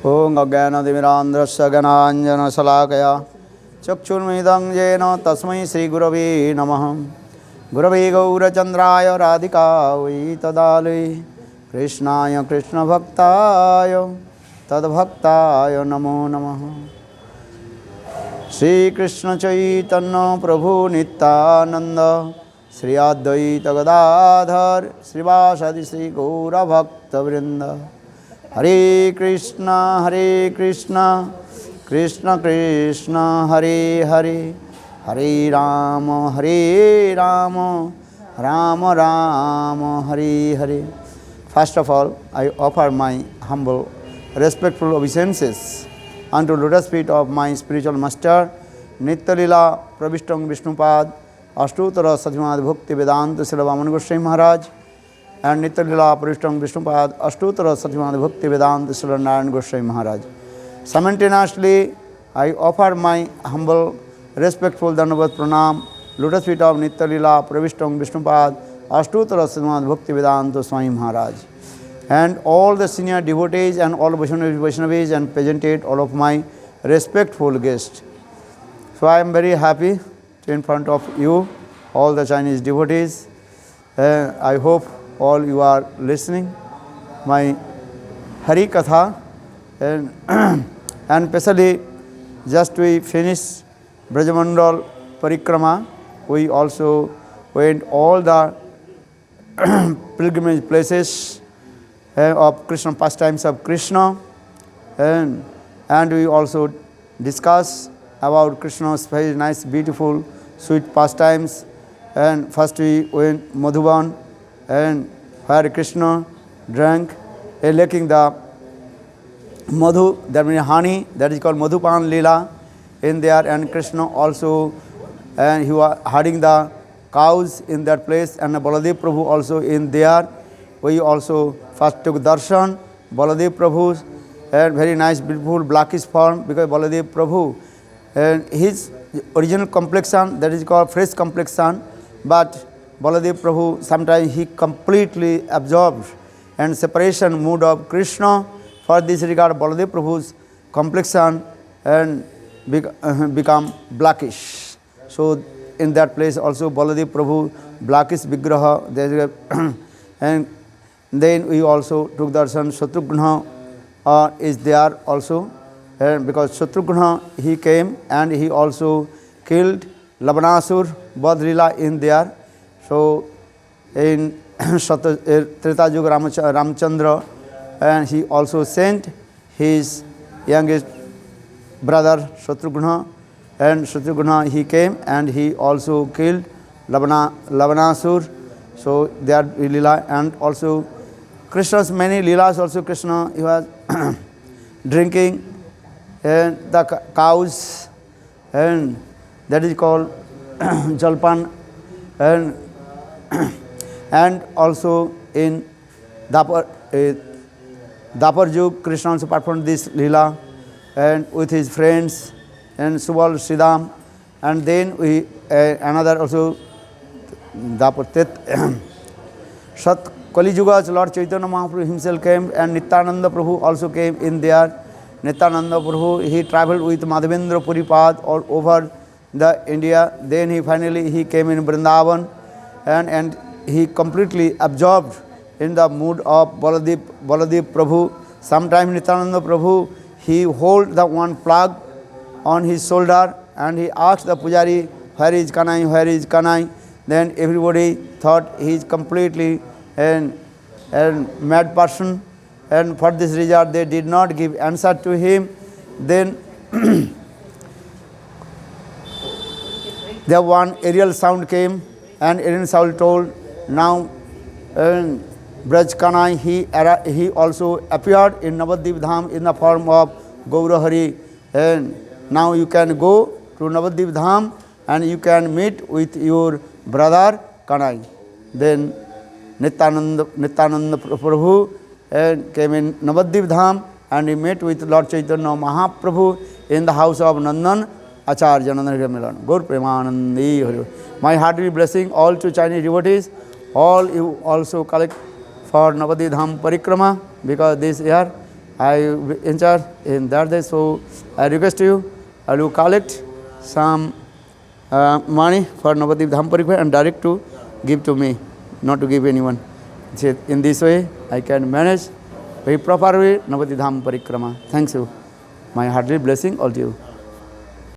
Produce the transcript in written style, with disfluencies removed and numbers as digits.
ॐ अज्ञानतिमिरान्ध्रस्य ज्ञानाञ्जनशलाकया चक्षुर्मिलितं येन तस्मै श्रीगुरवे नमः। गुरवे गौरचन्द्राय राधिकायै तदालये कृष्णाय कृष्णभक्ताय तद्भक्ताय नमो नमः। श्रीकृष्ण चैतन्य प्रभु नित्यानंद श्री अद्वैत गदाधर श्रीवासादि श्री गौरभक्तवृंद। हरे कृष्ण कृष्ण कृष्ण हरे हरे, हरे Ram Ram Ram Hare Hare. First of all, I offer my humble, respectful obeisances unto lotus feet of my spiritual master, Nitya Lila Pravishtam Vishnupad, Ashtutara Satyamad Bhakti Vedanta Srila Vaman Goswami Maharaj, and Nitya Lila Pravishtam Vishnupad, Ashtutara Satyamad Bhakti Vedanta Srila Narayan Goswami Maharaj. Simultaneously, I offer my humble, respectful Dandavat Pranam, lotus feet of Nitya Lila Pravishtam Vishnupad, Ashtutara Satyamad Bhakti Vedanta Swami Maharaj, and all the senior devotees and all Vaishnavis and presented all of my respectful guests. So I am very happy to in front of you, all the Chinese devotees. I hope all you are listening my Hari Katha, and especially just we finished Brajamandal Parikrama. We also went all the pilgrimage places of Krishna, pastimes of Krishna, and we also discuss about Krishna's very nice, beautiful, sweet pastimes. And first we went Madhuban, and where Krishna drank, licking the madhu, that means honey, that is called Madhupan Leela in there, and Krishna also, and he was herding the cows in that place, and Baladev Prabhu also in there. We also first took darshan, Baladev Prabhu's very nice, beautiful blackish form, because Baladev Prabhu, and his original complexion, that is called fresh complexion, but Baladev Prabhu sometimes he completely absorbed and separation mood of Krishna. For this regard, Baladev Prabhu's complexion and become blackish. So in that place also Baladev Prabhu blackish vigraha, and then we also took darshan. Shatrugna is there also, and because Shatrugna he came and he also killed Labanasur, Badrila in there. So in Treta Yuga Ramchandra, and he also sent his youngest brother Shatrugna, and Shatrugna he came and he also killed Labanasur. So that Lila, and also Krishna's many Leelas also. Krishna he was drinking and the cows, and that is called Jalpan, and also in Dapar Yug, Krishna also performed this Leela, and with his friends, and Subal Sridham, and then we another also Dapar Sat Kali Yuga, Lord Chaitanya Mahaprabhu himself came, and Nityananda Prabhu also came in there. Nityananda Prabhu, he travelled with Madhavendra Puripad all over the India. Then he finally he came in Vrindavan, and he completely absorbed in the mood of Baladev Prabhu. Sometime Nityananda Prabhu, he hold the one plug on his shoulder, and he asked the Pujari, where is Kanai, where is Kanai? Then everybody thought he is completely a mad person, and for this reason they did not give answer to him. Then the one aerial sound came, and aerial sound told, now Braj Kanai, he also appeared in Navadvip Dham in the form of Gaurahari, and now you can go to Navadvip Dham and you can meet with your brother Kanai. Then Nityananda Prabhu came in Navadvip Dham, and he met with Lord Chaitanya Mahaprabhu in the house of Nandan Acharya Nandan Milan. Gaur Premanandi. My hearty blessing all to Chinese devotees. All you also collect for Navadvip Dham Parikrama, because this year I in charge in that day. So I request you, I will collect some money for Navadvip Dham Parikrama and direct to give to me, not to give anyone. In this way, I can manage very properly Navadvip Dham Parikrama. Thanks you. My heartily blessing all to you.